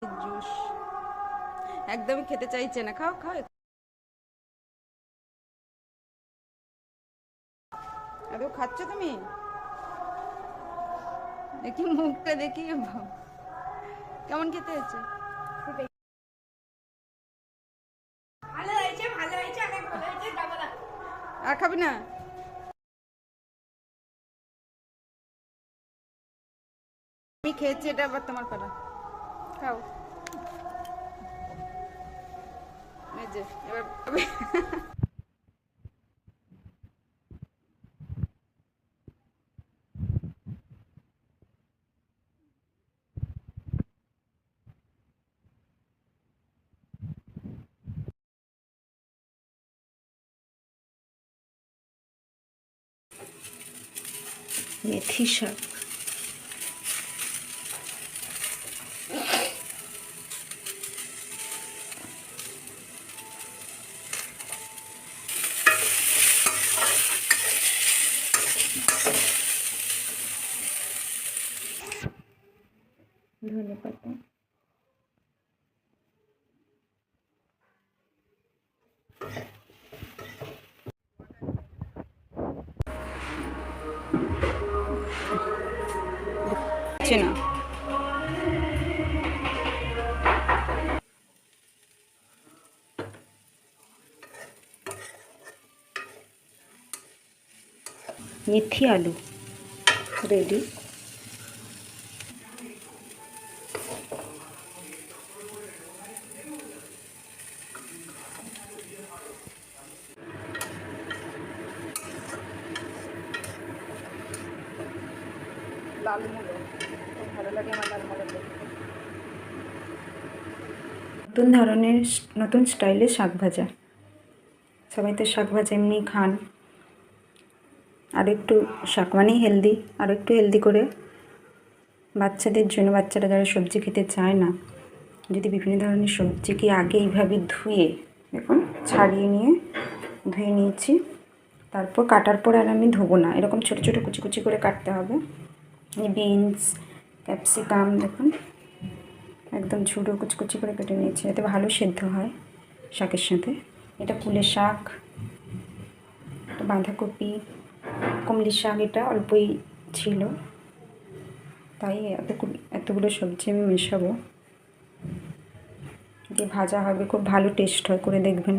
Juice একদমই খেতে চাইছে না। খাও খাও। আদৌ খাচ্ছ তুমি? দেখি মুখটা দেখি কেমন খেতে হয়েছে। আর খাবি না? আমি খেয়েছি, এটা আবার তোমার পালা। খাও। এই যে এবার মেথি শাক, ধনেপাতা, না। মেথি আলু রেডি। লাল মুলো খুব ভালো লাগে আমার, লাল মুলো দেখতে। নতুন ধরনের নতুন স্টাইলে শাক ভাজা। সবাই তো শাক ভাজা এমনি খান, আর একটু শাক মানেই হেলদি, আর একটু হেলদি করে বাচ্চাদের জন্য, বাচ্চারা যারা সবজি খেতে চায় না, যদি বিভিন্ন ধরনের সবজিকে আগে এইভাবে ধুয়ে, দেখুন ছাড়িয়ে নিয়ে ধুয়ে নিয়েছি, তারপর কাটার পর আর আমি ধোবো না, এরকম ছোটো ছোটো কুচি কুচি করে কাটতে হবে। বিনস, ক্যাপসিকাম দেখুন একদম ছোটো কুচকুচি করে কেটে নিয়েছি, এতে ভালো সেদ্ধ হয় শাকের সাথে। এটা কুলের শাক, এটা বাঁধাকপি, কমলি শাক, এটা অল্পই ছিল, তাই এতগুলো সবজি আমি মেশাবো, দিয়ে ভাজা হবে, খুব ভালো টেস্ট হয়, করে দেখবেন।